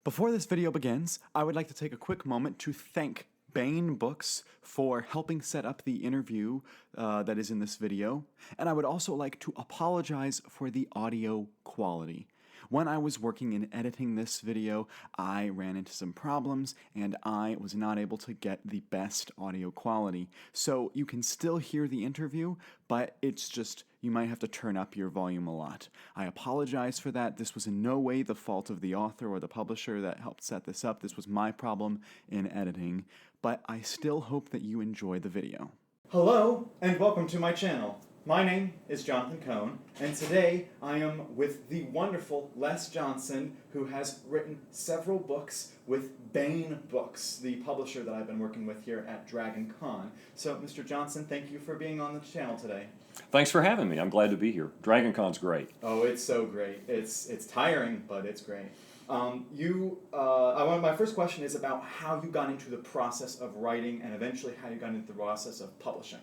Before this video begins, I would like to take a quick moment to thank Bain Books for helping set up the interview that is in this video, and I would also like to apologize for the audio quality. When I was working in editing this video, I ran into some problems and I was not able to get the best audio quality. So you can still hear the interview, but it's just, you might have to turn up your volume a lot. I apologize for that. This was in no way the fault of the author or the publisher that helped set this up. This was my problem in editing, but I still hope that you enjoy the video. Hello, and welcome to my channel. My name is Jonathan Cohn, and today I am with the wonderful Les Johnson, who has written several books with Bain Books, the publisher that I've been working with here at Dragon Con. So, Mr. Johnson, thank you for being on the channel today. Thanks for having me. I'm glad to be here. Dragon Con's great. Oh, it's so great. It's tiring, but it's great. My first question is about how you got into the process of writing and eventually how you got into the process of publishing.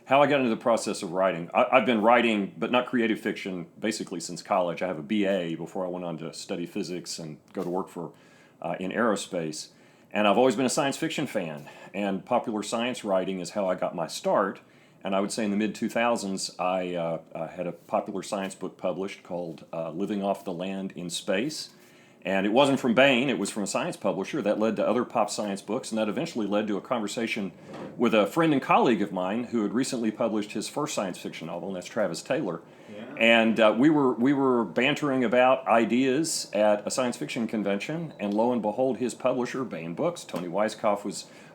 How I got into the process of writing. I've been writing, but not creative fiction, basically since college. I have a BA before I went on to study physics and go to work for in aerospace. And I've always been a science fiction fan, and popular science writing is how I got my start. And I would say in the mid-2000s, I had a popular science book published called Living Off the Land in Space. And it wasn't from Bain, it was from a science publisher. That led to other pop science books, and that eventually led to a conversation with a friend and colleague of mine who had recently published his first science fiction novel, and that's Travis Taylor. Yeah. And we were bantering about ideas at a science fiction convention, and lo and behold, his publisher, Bain Books, Toni Weisskopf,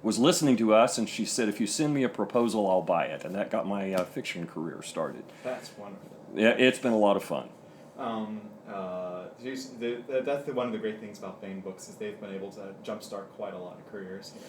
was listening to us, and she said, "If you send me a proposal, I'll buy it." And that got my fiction career started. That's wonderful. Yeah, it's been a lot of fun. That's one of the great things about Bain Books is they've been able to jumpstart quite a lot of careers here.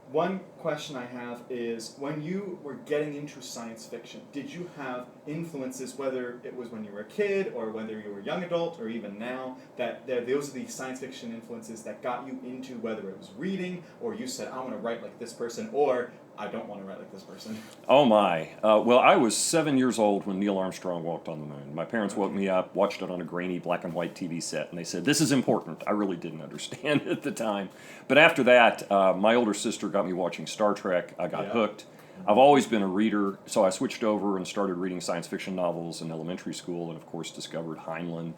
One question I have is, when you were getting into science fiction, did you have influences, whether it was when you were a kid or whether you were a young adult or even now, that those are the science fiction influences that got you into, whether it was reading or you said, I want to write like this person, or I don't want to write like this person? Oh my. Well, I was 7 years old when Neil Armstrong walked on the moon. My parents woke me up, watched it on a grainy black and white TV set, and they said, "This is important." I really didn't understand it at the time. But after that, my older sister got me watching Star Trek. I got hooked. I've always been a reader, so I switched over and started reading science fiction novels in elementary school, and of course discovered Heinlein,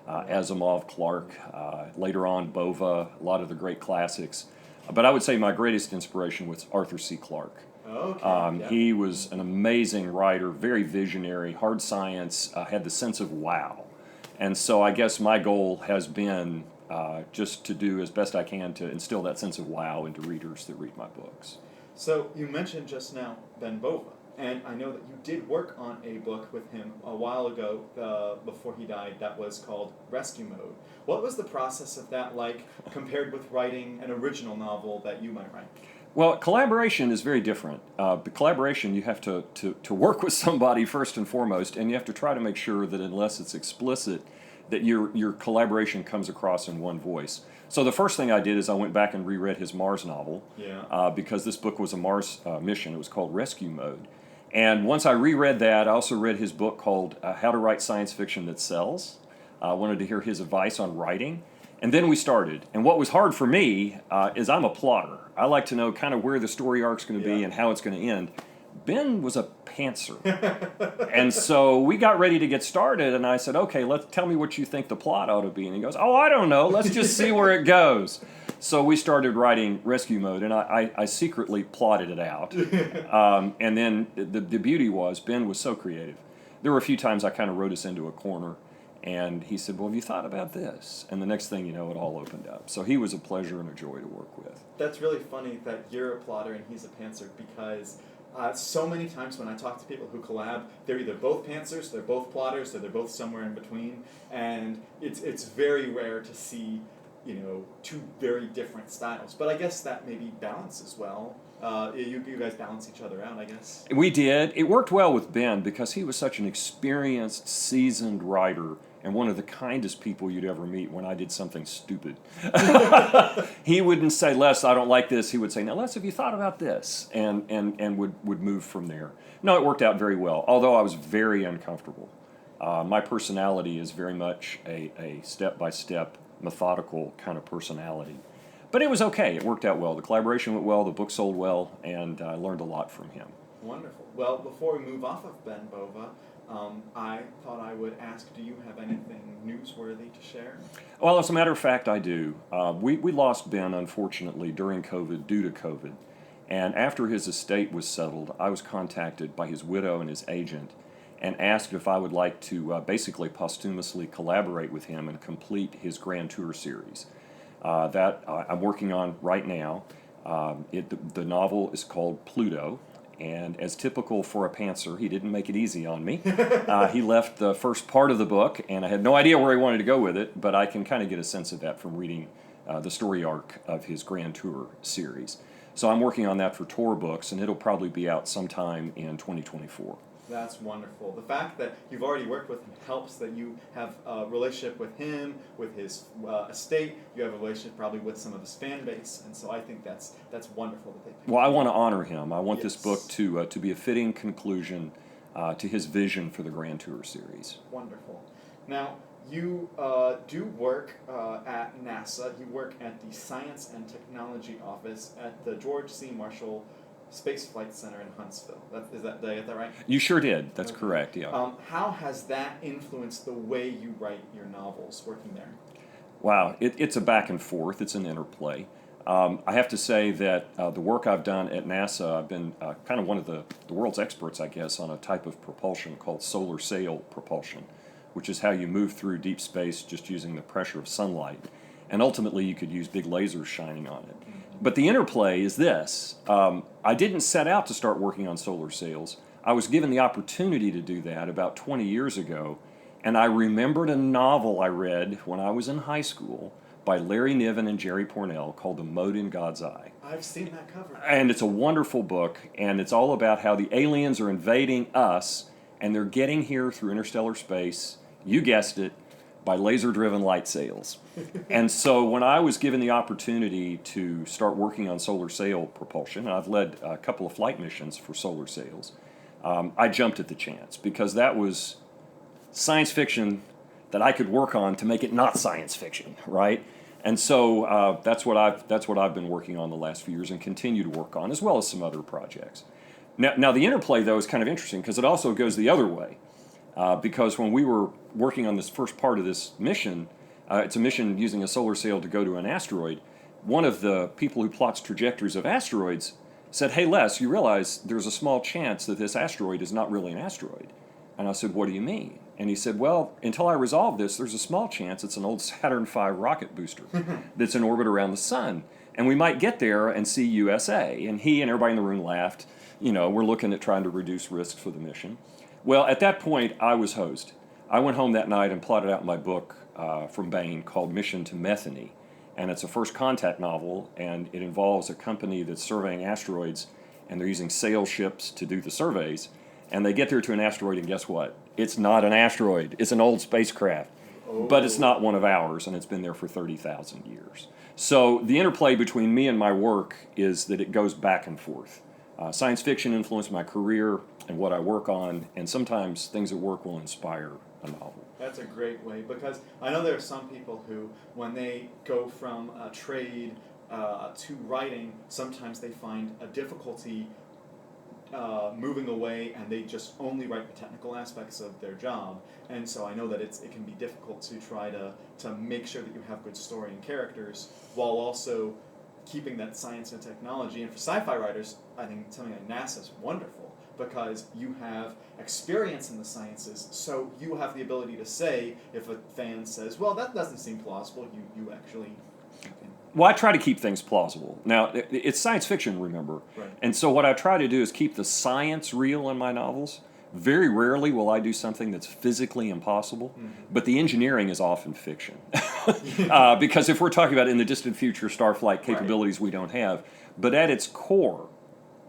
Asimov, Clarke, later on Bova, a lot of the great classics. But I would say my greatest inspiration was Arthur C. Clarke. Okay. He was an amazing writer, very visionary, hard science, had the sense of wow. And so I guess my goal has been just to do as best I can to instill that sense of wow into readers that read my books. So you mentioned just now Ben Bova, and I know that you did work on a book with him a while ago before he died that was called Rescue Mode. What was the process of that like compared with writing an original novel that you might write? Well, collaboration is very different. The collaboration, you have to work with somebody first and foremost, and you have to try to make sure that unless it's explicit, that your collaboration comes across in one voice. So the first thing I did is I went back and reread his Mars novel, because this book was a Mars mission. It was called Rescue Mode. And once I reread that, I also read his book called How to Write Science Fiction That Sells. I wanted to hear his advice on writing. And then we started. And what was hard for me is I'm a plotter. I like to know kind of where the story arc's going to be and how it's going to end. Ben was a pantser. And so we got ready to get started, and I said, "Okay, tell me what you think the plot ought to be." And he goes, "Oh, I don't know. Let's just see where it goes." So we started writing Rescue Mode, and I secretly plotted it out. And then the beauty was Ben was so creative. There were a few times I kind of wrote us into a corner, and he said, "Well, have you thought about this?" And the next thing you know, it all opened up. So he was a pleasure and a joy to work with. That's really funny that you're a plotter and he's a pantser, because so many times when I talk to people who collab, they're either both pantsers, they're both plotters, or they're both somewhere in between, and it's very rare to see, two very different styles. But I guess that maybe balances well. You guys balance each other out, I guess. We did. It worked well with Ben because he was such an experienced, seasoned writer and one of the kindest people you'd ever meet when I did something stupid. He wouldn't say, "Les, I don't like this." He would say, "Now, Les, have you thought about this?" And would move from there. No, it worked out very well, although I was very uncomfortable. My personality is very much a step-by-step methodical kind of personality. But it was okay. It worked out well. The collaboration went well. The book sold well, and I learned a lot from him. Wonderful. Well, before we move off of Ben Bova, I thought I would ask, do you have anything newsworthy to share? Well, as a matter of fact, I do. We lost Ben, unfortunately, during COVID, due to COVID. And after his estate was settled, I was contacted by his widow and his agent and asked if I would like to basically posthumously collaborate with him and complete his Grand Tour series. That I'm working on right now. The novel is called Pluto. And as typical for a pantser, he didn't make it easy on me. He left the first part of the book, and I had no idea where he wanted to go with it, but I can kind of get a sense of that from reading the story arc of his Grand Tour series. So I'm working on that for Tor Books, and it'll probably be out sometime in 2024. That's wonderful. The fact that you've already worked with him helps that you have a relationship with him, with his estate. You have a relationship probably with some of his fan base, and so I think that's wonderful that they picked. Well, I want to honor him. I want this Yes. book to be a fitting conclusion to his vision for the Grand Tour series. Wonderful. Now, you do work at NASA. You work at the Science and Technology Office at the George C. Marshall Space Flight Center in Huntsville. Did I get that right? You sure did. That's Okay. correct, yeah. How has that influenced the way you write your novels, working there? Wow, it's a back and forth. It's an interplay. I have to say that the work I've done at NASA, I've been kind of one of the world's experts, I guess, on a type of propulsion called solar sail propulsion, which is how you move through deep space just using the pressure of sunlight. And ultimately, you could use big lasers shining on it. But the interplay is this. I didn't set out to start working on solar sails. I was given the opportunity to do that about 20 years ago, and I remembered a novel I read when I was in high school by Larry Niven and Jerry Pournelle called The Mote in God's Eye. I've seen that cover. And it's a wonderful book, and it's all about how the aliens are invading us, and they're getting here through interstellar space, you guessed it, by laser-driven light sails. And so when I was given the opportunity to start working on solar sail propulsion, and I've led a couple of flight missions for solar sails, I jumped at the chance because that was science fiction that I could work on to make it not science fiction, right? And so that's what I've been working on the last few years and continue to work on, as well as some other projects. Now the interplay, though, is kind of interesting because it also goes the other way. Because when we were working on this first part of this mission, it's a mission using a solar sail to go to an asteroid. One of the people who plots trajectories of asteroids said, "Hey, Les, you realize there's a small chance that this asteroid is not really an asteroid." And I said, "What do you mean?" And he said, "Well, until I resolve this, there's a small chance it's an old Saturn V rocket booster that's in orbit around the sun. And we might get there and see USA." And he and everybody in the room laughed. You know, we're looking at trying to reduce risks for the mission. Well, at that point, I was hosed. I went home that night and plotted out my book from Bain called Mission to Metheny. And it's a first contact novel, and it involves a company that's surveying asteroids, and they're using sail ships to do the surveys. And they get there to an asteroid, and guess what? It's not an asteroid. It's an old spacecraft. Oh. But it's not one of ours, and it's been there for 30,000 years. So the interplay between me and my work is that it goes back and forth. Science fiction influenced my career and what I work on, and sometimes things at work will inspire a novel. That's a great way, because I know there are some people who, when they go from trade to writing, sometimes they find a difficulty moving away, and they just only write the technical aspects of their job. And so I know that it can be difficult to try to make sure that you have good story and characters while also keeping that science and technology. And for sci-fi writers, I think something like NASA is wonderful, because you have experience in the sciences, so you have the ability to say, if a fan says, well, that doesn't seem plausible, you actually... Well, I try to keep things plausible. Now, it's science fiction, remember? Right. And so what I try to do is keep the science real in my novels. Very rarely will I do something that's physically impossible, but the engineering is often fiction. Because if we're talking about in the distant future starflight capabilities we don't have, but at its core,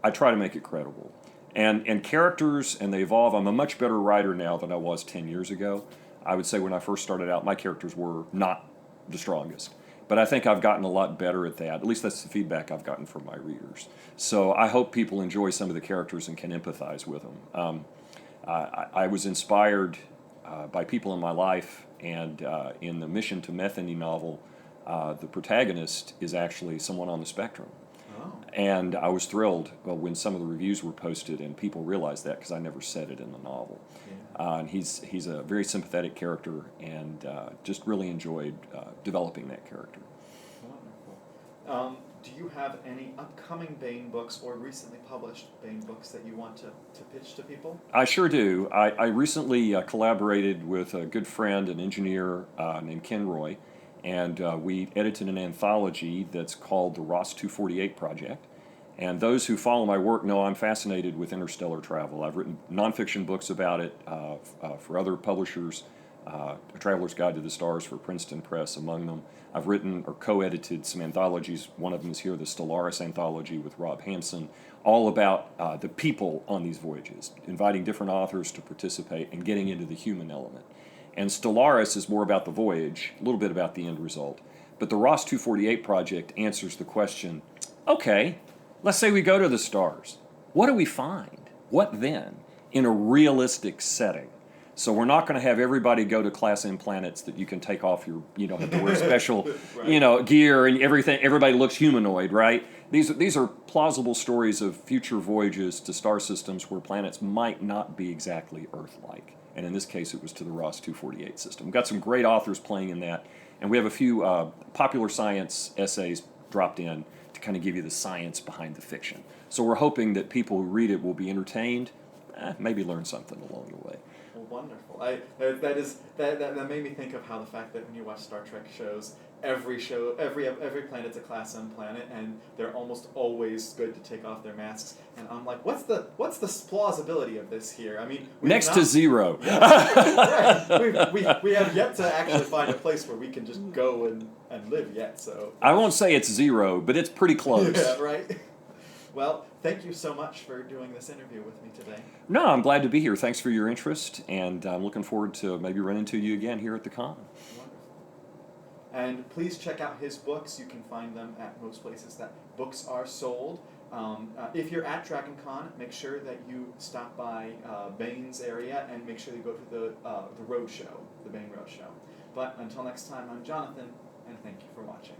I try to make it credible. And characters, and they evolve. I'm a much better writer now than I was 10 years ago. I would say when I first started out, my characters were not the strongest. But I think I've gotten a lot better at that. At least that's the feedback I've gotten from my readers. So I hope people enjoy some of the characters and can empathize with them. I was inspired by people in my life And in the Mission to Metheny novel, the protagonist is actually someone on the spectrum. Oh. And I was thrilled when some of the reviews were posted and people realized that, because I never said it in the novel. Yeah. And he's a very sympathetic character, and just really enjoyed developing that character. Wonderful. Do you have any upcoming Bain books or recently published Bain books that you want to pitch to people? I sure do. I recently collaborated with a good friend, an engineer named Ken Roy, and we edited an anthology that's called the Ross 248 Project. And those who follow my work know I'm fascinated with interstellar travel. I've written nonfiction books about it for other publishers, A Traveler's Guide to the Stars for Princeton Press among them. I've written or co-edited some anthologies. One of them is here, the Stellaris Anthology with Rob Hansen, all about the people on these voyages, inviting different authors to participate and getting into the human element. And Stellaris is more about the voyage, a little bit about the end result. But the Ross 248 Project answers the question, okay, let's say we go to the stars. What do we find? What then? In a realistic setting. So we're not going to have everybody go to Class M planets that you can take off your, have to wear special, Right. Gear and everything. Everybody looks humanoid, right? These are plausible stories of future voyages to star systems where planets might not be exactly Earth-like. And in this case, it was to the Ross 248 system. We've got some great authors playing in that. And we have a few popular science essays dropped in to kind of give you the science behind the fiction. So we're hoping that people who read it will be entertained, maybe learn something along the way. Well, wonderful. That made me think of how the fact that when you watch Star Trek shows, every planet's a Class M planet, and they're almost always good to take off their masks. And I'm like, what's the plausibility of this here? I mean, Next to zero. Right. We have yet to actually find a place where we can just go and live yet. So I won't say it's zero, but it's pretty close. yeah, right. Well, thank you so much for doing this interview with me today. No, I'm glad to be here. Thanks for your interest, and I'm looking forward to maybe running into you again here at the con. Wonderful. And please check out his books. You can find them at most places that books are sold. If you're at DragonCon, make sure that you stop by Bain's area and make sure you go to the road show, the Bain Road Show. But until next time, I'm Jonathan, and thank you for watching.